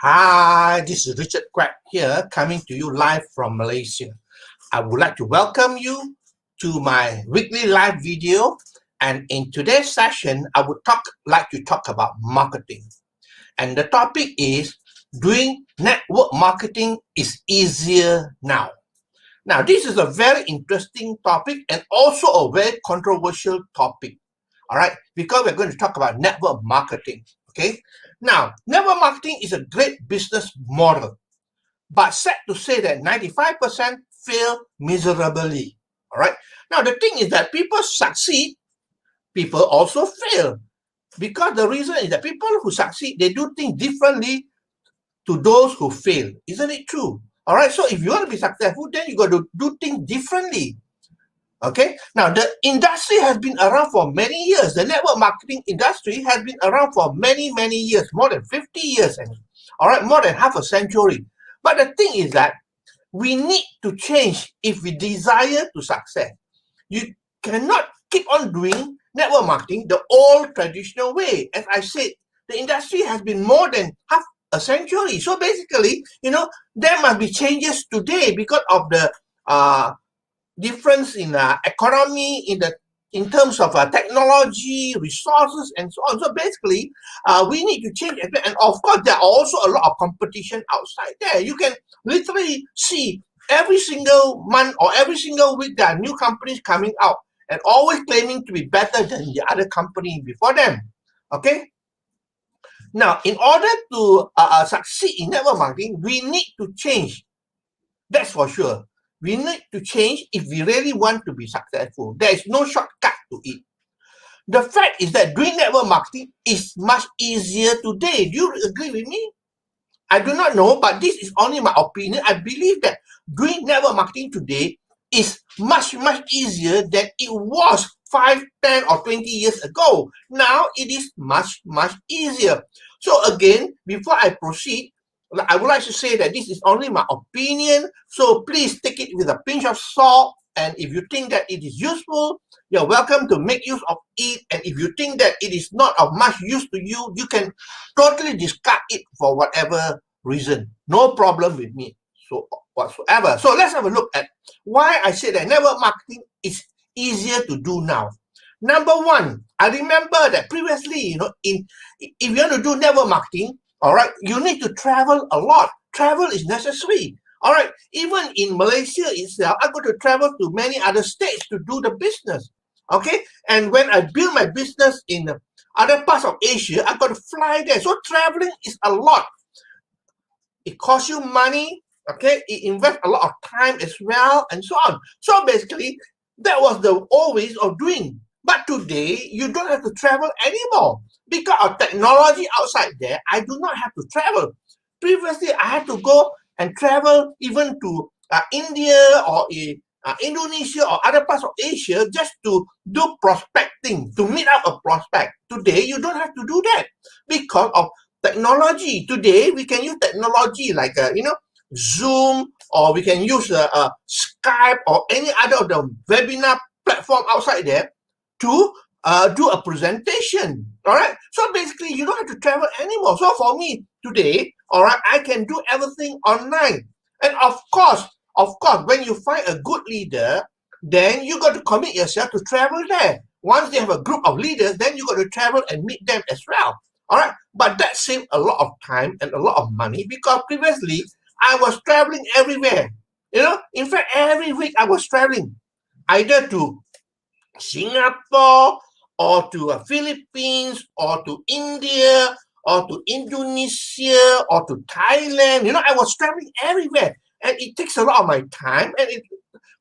Hi, this is Richard Quack here, coming to you live from Malaysia. I would like to welcome you to my weekly live video, and in today's session, I would like to talk about marketing. And the topic is doing network marketing is easier now. Now, this is a very interesting topic and also a very controversial topic, all right, because we're going to talk about network marketing, okay? Now, network marketing is a great business model, but sad to say that 95% fail miserably, all right? Now, the thing is that people succeed, people also fail, because the reason is that people who succeed, they do things differently to those who fail. Isn't it true? All right, so if you want to be successful, then you got to do things differently. Okay, now the industry has been around for many years. The network marketing industry has been around for many years, more than 50 years, all right, more than half a century. But the thing is that we need to change if we desire to success. You cannot keep on doing network marketing the old traditional way. As I said, the industry has been more than half a century. So basically, there must be changes today because of the difference in economy, in terms of technology, resources, and so on. So basically, we need to change it. And of course, there are also a lot of competition outside there. You can literally see every single month or every single week there are new companies coming out and always claiming to be better than the other company before them. Okay. Now, in order to succeed in network marketing, we need to change. That's for sure. We need to change if we really want to be successful. There is no shortcut to it. The fact is that doing network marketing is much easier today. Do you agree with me? I do not know, but this is only my opinion. I believe that doing network marketing today is much easier than it was 5, 10, or 20 years ago. Now it is much easier. So again, before I proceed, I would like to say that this is only my opinion, so please take it with a pinch of salt, and if you think that it is useful, you're welcome to make use of it, and if you think that it is not of much use to you, you can totally discard it for whatever reason. No problem with me whatsoever. So let's have a look at why I say that network marketing is easier to do now. Number one, I remember that previously, if you want to do network marketing, all right, you need to travel a lot. Travel is necessary. All right, even in Malaysia itself, I got to travel to many other states to do the business. Okay, and when I build my business in other parts of Asia, I got to fly there. So traveling is a lot. It costs you money. Okay, it invests a lot of time as well, and so on. So basically, that was the old ways of doing. But today, you don't have to travel anymore. Because of technology outside there, I do not have to travel. Previously, I had to go and travel even to India or Indonesia or other parts of Asia just to do prospecting, to meet up a prospect. Today, you don't have to do that because of technology. Today, we can use technology like, Zoom, or we can use Skype or any other of the webinar platform outside there to do a presentation. All right, so basically you don't have to travel anymore. So for me today, all right, I can do everything online. And of course, when you find a good leader, then you got to commit yourself to travel there. Once they have a group of leaders, then you got to travel and meet them as well. All right, but that saved a lot of time and a lot of money, because previously I was traveling everywhere. In fact, every week I was traveling either to Singapore or to Philippines or to India or to Indonesia or to Thailand. I was traveling everywhere, and it takes a lot of my time, and it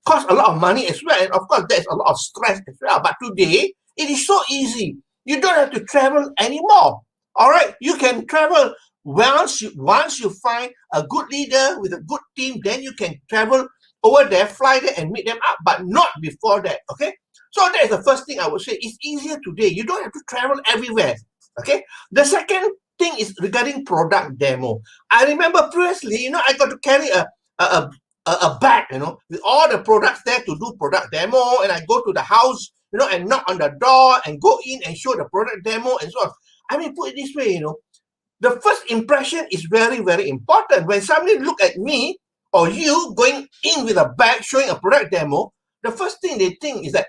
costs a lot of money as well, and of course there's a lot of stress as well. But today it is so easy. You don't have to travel anymore. All right, you can travel once you find a good leader with a good team, then you can travel over there, fly there and meet them up, but not before that. Okay, so that is the first thing I would say. It's easier today. You don't have to travel everywhere. Okay, the second thing is regarding product demo. I remember previously, I got to carry a bag, with all the products there to do product demo, and I go to the house, and knock on the door and go in and show the product demo and so on. I mean, put it this way, the first impression is very, very important. When somebody look at me or you going in with a bag showing a product demo, the first thing they think is that,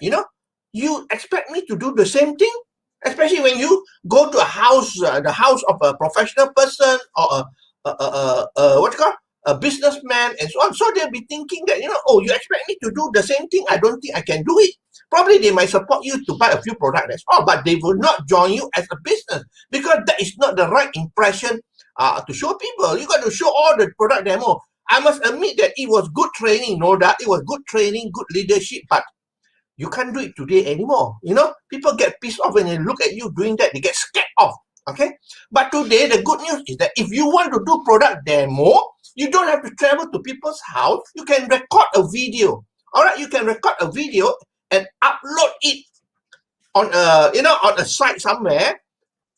you expect me to do the same thing? Especially when you go to a house, the house of a professional person or what you call a businessman and so on. So they'll be thinking that, oh, you expect me to do the same thing? I don't think I can do it. Probably they might support you to buy a few products, that's all, but they will not join you as a business because that is not the right impression to show people. You got to show all the product demo. I must admit that it was good training, no doubt. It was good training, good leadership, but you can't do it today anymore. People get pissed off when they look at you doing that. They get scared off. Okay. But today, the good news is that if you want to do product demo, you don't have to travel to people's house. You can record a video. All right. You can record a video and upload it on a site somewhere,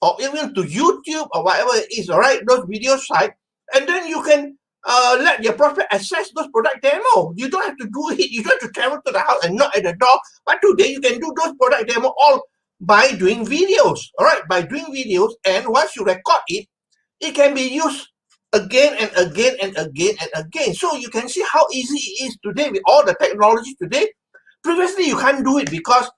or even to YouTube or whatever it is. All right. Those video sites, and then you can let your prospect access those product demo. You don't have to do it. You don't have to travel to the house and knock at the door. But today you can do those product demo all by doing videos. All right, by doing videos, and once you record it, it can be used again and again and again and again. So you can see how easy it is today with all the technology today. Previously, you can't do it because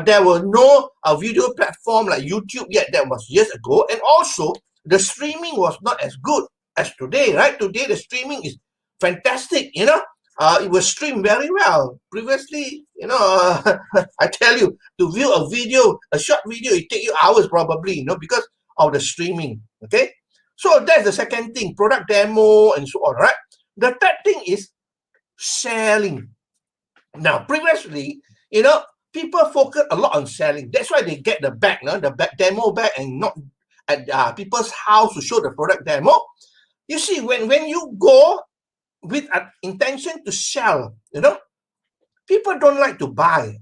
there were no video platform like YouTube yet. That was years ago, and also the streaming was not as good as today, right? Today, the streaming is fantastic, it was streamed very well. Previously, I tell you, to view a video, a short video, it take you hours probably, because of the streaming, okay? So that's the second thing, product demo and so on, right? The third thing is selling. Now, previously, people focus a lot on selling. That's why they get the bag, the demo bag, and not at people's house to show the product demo. You see, when you go with an intention to sell, people don't like to buy.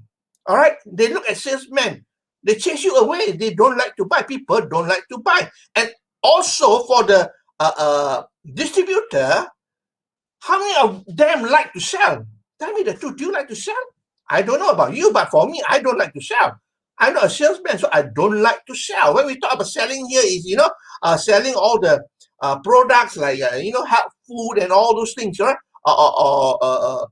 All right? They look at salesmen. They chase you away. They don't like to buy. People don't like to buy. And also for the distributor, how many of them like to sell? Tell me the truth. Do you like to sell? I don't know about you, but for me, I don't like to sell. I'm not a salesman, so I don't like to sell. When we talk about selling here is, selling all the products like, health food and all those things, right? Or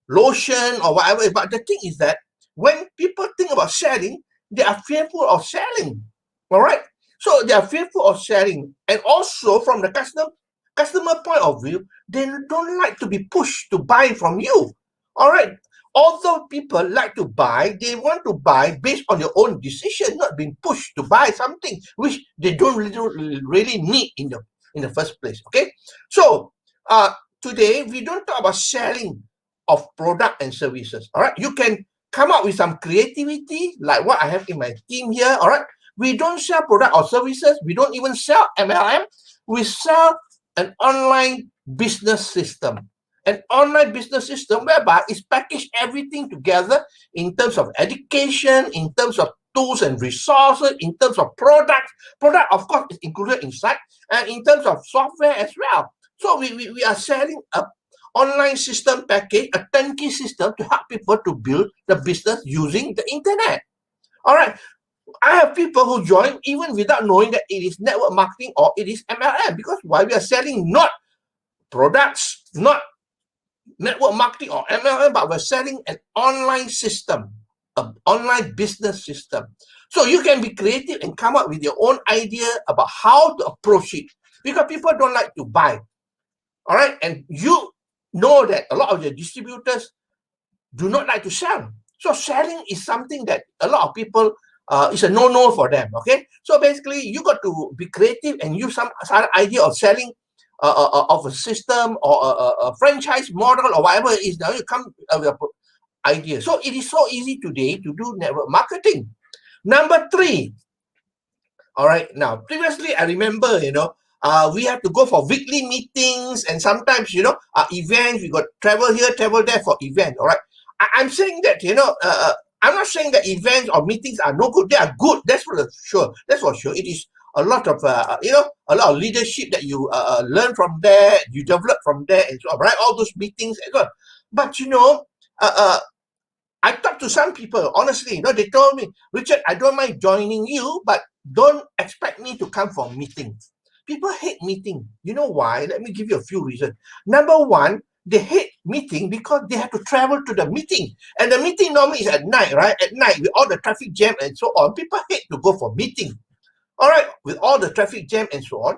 lotion or whatever. But the thing is that when people think about selling, they are fearful of selling. All right? So they are fearful of selling. And also from the customer point of view, they don't like to be pushed to buy from you. All right? Although people like to buy, they want to buy based on their own decision, not being pushed to buy something which they don't really need in the first place. Okay, so today we don't talk about selling of product and services. All right, you can come up with some creativity like what I have in my team here. All right, we don't sell product or services. We don't even sell MLM. We sell an online business system. An online business system whereby it's packaged everything together in terms of education, in terms of tools and resources, in terms of products. Product, of course, is included inside, and in terms of software as well. So we are selling an online system package, a turnkey system to help people to build the business using the internet. All right. I have people who join even without knowing that it is network marketing or it is MLM, because while we are selling not products, not network marketing or MLM, but we're selling an online system, an online business system. So you can be creative and come up with your own idea about how to approach it, because people don't like to buy. All right. And you know that a lot of the distributors do not like to sell. So selling is something that a lot of people, is a no-no for them. Okay. So basically you got to be creative and use some idea of selling of a system or a franchise model or whatever it is. Now you come with an idea. So it is so easy today to do network marketing. Number 3. All right. Now, previously, I remember, we have to go for weekly meetings and sometimes, events. We got travel here, travel there for events. All right. I'm saying that, I'm not saying that events or meetings are no good. They are good. That's for sure. That's for sure. It is a lot of, a lot of leadership that you learn from there, you develop from there, and so on, right? All those meetings and so on. But, I talked to some people, honestly, they told me, Richard, I don't mind joining you, but don't expect me to come for meetings. people hate meeting. You know why? Let me give you a few reasons. Number one, they hate meeting because they have to travel to the meeting. And the meeting normally is at night, right? At night with all the traffic jam and so on. People hate to go for meeting. All right, with all the traffic jam and so on.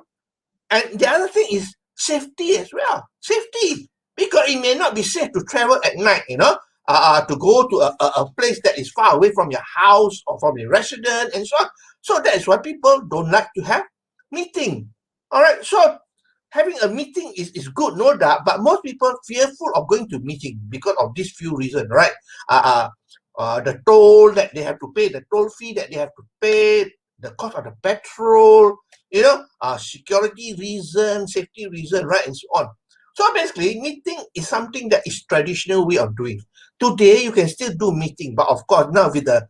And the other thing is safety as well. Safety. Because it may not be safe to travel at night, to go to a place that is far away from your house or from your residence and so on. So that is why people don't like to have meeting. All right, so having a meeting is good, no doubt, but most people fearful of going to meeting because of these few reasons, right? The toll that they have to pay, the toll fee that they have to pay, the cost of the petrol, security reason, safety reason, right, and so on. So basically, meeting is something that is traditional way of doing. Today, you can still do meeting, but of course, now with the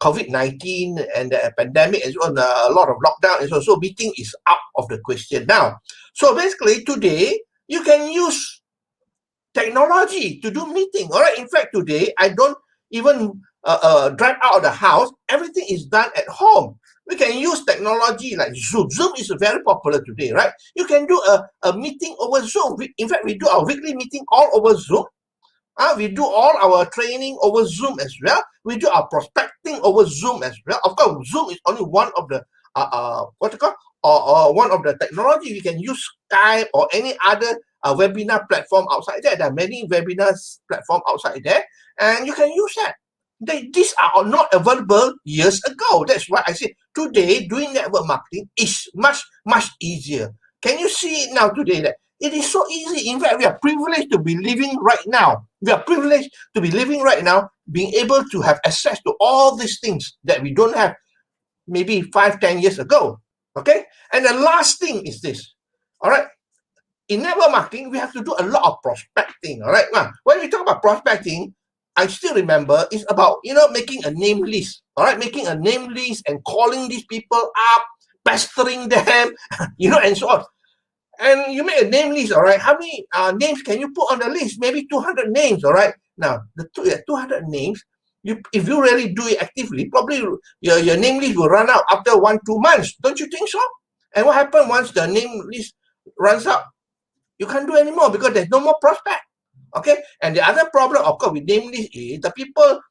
COVID-19 and the pandemic and so on, a lot of lockdown and so meeting is out of the question now. So basically, today, you can use technology to do meeting. All right. In fact, today, I don't even drive out of the house. Everything is done at home. We can use technology like Zoom. Zoom is very popular today, right? You can do a meeting over Zoom. In fact, we do our weekly meeting all over Zoom. We do all our training over Zoom as well. We do our prospecting over Zoom as well. Of course, Zoom is only one of the one of the technology. We can use Skype or any other webinar platform outside there. There are many webinars platform outside there, and you can use that. These are not available years ago. That's why I say today doing network marketing is much easier. Can you see it now today that it is so easy? In fact, we are privileged to be living right now. We are privileged to be living right now, being able to have access to all these things that we don't have maybe 5-10 years ago. Okay? And the last thing is this. All right. In network marketing, we have to do a lot of prospecting. All right. Now, when we talk about prospecting, I still remember it's about, making a name list. All right. Making a name list and calling these people up, pestering them, and so on. And you make a name list, all right? How many names can you put on the list? Maybe 200 names, all right? Now, the 200 names, if you really do it actively, probably your name list will run out after 1-2 months. Don't you think so? And what happens once the name list runs out? You can't do anymore because there's no more prospect, okay? And the other problem, of course, with name list is the people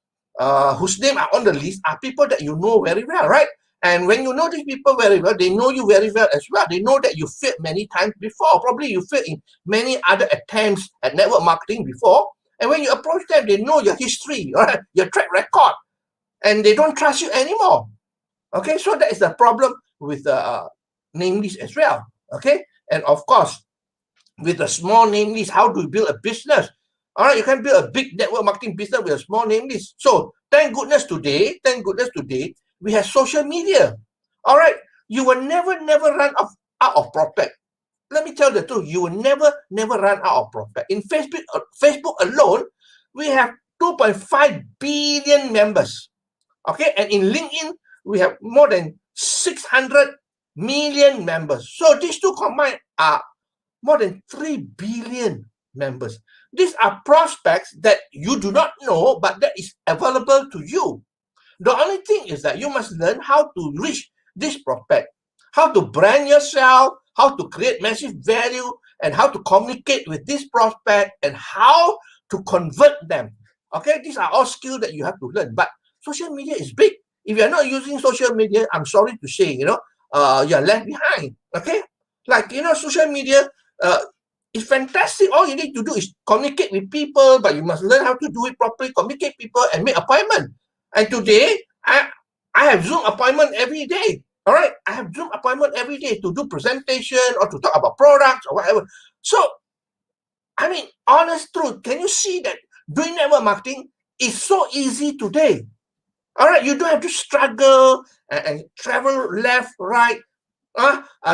whose name are on the list are people that you know very well, right? And when you know these people very well, they know you very well as well. They know that you failed many times before. Probably you failed in many other attempts at network marketing before. And when you approach them, they know your history, right? Your track record. And they don't trust you anymore. Okay, so that is the problem with the name list as well. Okay, and of course, with a small name list, how do you build a business? All right, you can build a big network marketing business with a small name list. So thank goodness today, we have social media. All right, you will never run out of prospect. Let me tell the truth, you will never run out of prospect. In Facebook alone, we have 2.5 billion members. Okay, and in LinkedIn, we have more than 600 million members. So these two combined are more than 3 billion members. These are prospects that you do not know, but that is available to you. The only thing is that you must learn how to reach this prospect, how to brand yourself, how to create massive value, and how to communicate with this prospect, and how to convert them. Okay, these are all skills that you have to learn. But social media is big. If you're not using social media, I'm sorry to say, you're left behind. Okay, like social media is fantastic. All you need to do is communicate with people, but you must learn how to do it properly, communicate people, and make appointment. And today, I have Zoom appointment every day. All right, I have Zoom appointment every day to do presentation or to talk about products or whatever. So, I mean, honest truth, can you see that doing network marketing is so easy today? All right, you don't have to struggle and travel left, right,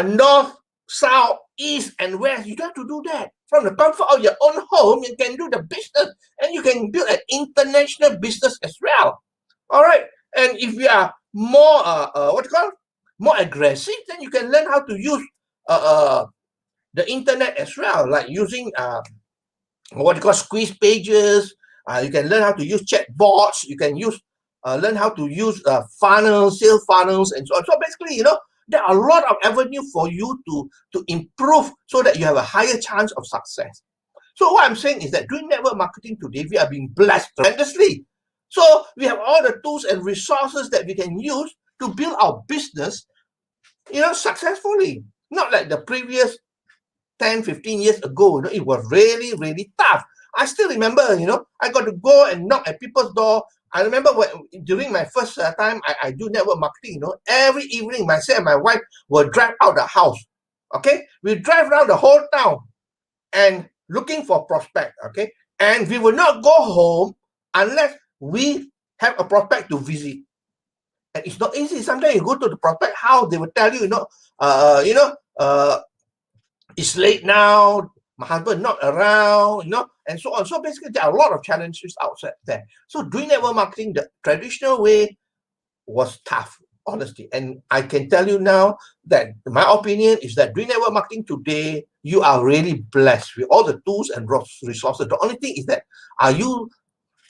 north, south, east, and west. You don't have to do that. From the comfort of your own home, you can do the business, and you can build an international business as well. All right, and if you are more more aggressive, then you can learn how to use the internet as well, like using squeeze pages. You can learn how to use chat bots. You can use learn how to use funnels, sales funnels, and so on. So basically, there are a lot of avenue for you to improve so that you have a higher chance of success. So what I'm saying is that doing network marketing today, we are being blessed tremendously. So we have all the tools and resources that we can use to build our business, successfully. Not like the previous 10, 15 years ago, it was really, really tough. I still remember, I got to go and knock at people's door. I remember during my first time, I do network marketing, every evening, myself and my wife will drive out the house, okay? We drive around the whole town and looking for prospect, okay? And we will not go home unless we have a prospect to visit. And it's not easy. Sometimes you go to the prospect house, they will tell you, it's late now, my husband not around, and so on. So basically, there are a lot of challenges outside there. So doing network marketing the traditional way was tough, honestly. And I can tell you now that my opinion is that doing network marketing today, you are really blessed with all the tools and resources. The only thing is that, are you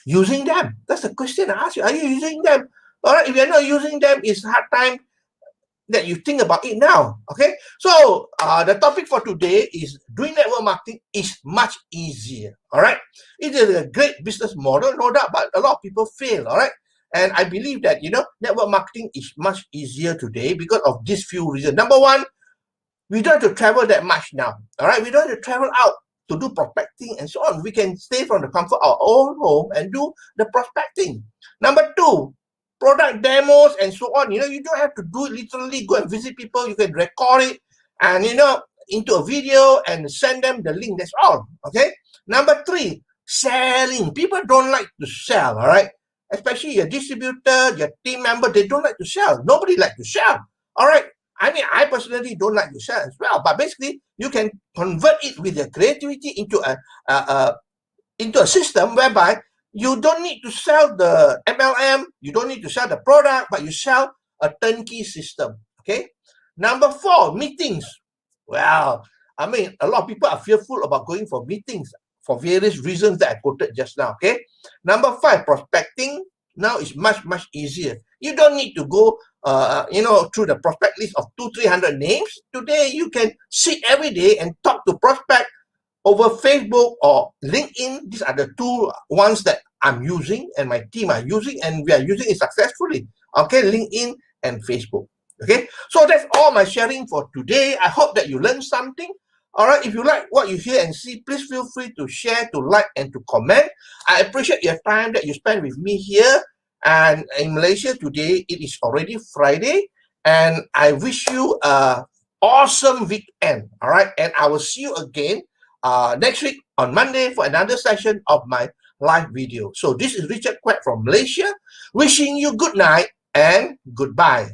using them? That's the question I ask you. Are you using them? All right, if you're not using them, it's hard time that you think about it now, okay? So the topic for today is doing network marketing is much easier, all right? It is a great business model, no doubt, but a lot of people fail, all right? And I believe that, network marketing is much easier today because of these few reasons. Number one, we don't have to travel that much now, all right? We don't have to travel out to do prospecting and so on. We can stay from the comfort of our own home and do the prospecting. Number two, product demos and so on. You don't have to do it literally, go and visit people. You can record it and, into a video and send them the link. That's all, okay? Number three, selling. People don't like to sell, all right? Especially your distributor, your team member, they don't like to sell. Nobody likes to sell, all right? I mean, I personally don't like to sell as well, but basically, you can convert it with your creativity into a system whereby you don't need to sell the MLM, you don't need to sell the product, but you sell a turnkey system, okay? Number four, meetings. Well, I mean, a lot of people are fearful about going for meetings for various reasons that I quoted just now, okay? Number five, prospecting. Now it's much, much easier. You don't need to go, through the prospect list of 200-300 names. Today, you can sit every day and talk to prospect over Facebook or LinkedIn. These are the two ones that I'm using and my team are using, and we are using it successfully. Okay, LinkedIn and Facebook. Okay, so that's all my sharing for today. I hope that you learned something. All right, if you like what you hear and see, please feel free to share, to like, and to comment. I appreciate your time that you spend with me here. And in Malaysia today, it is already Friday, and I wish you an awesome weekend. All right, and I will see you again next week on Monday for another session of my live video. So this is Richard Quek from Malaysia, wishing you good night and goodbye.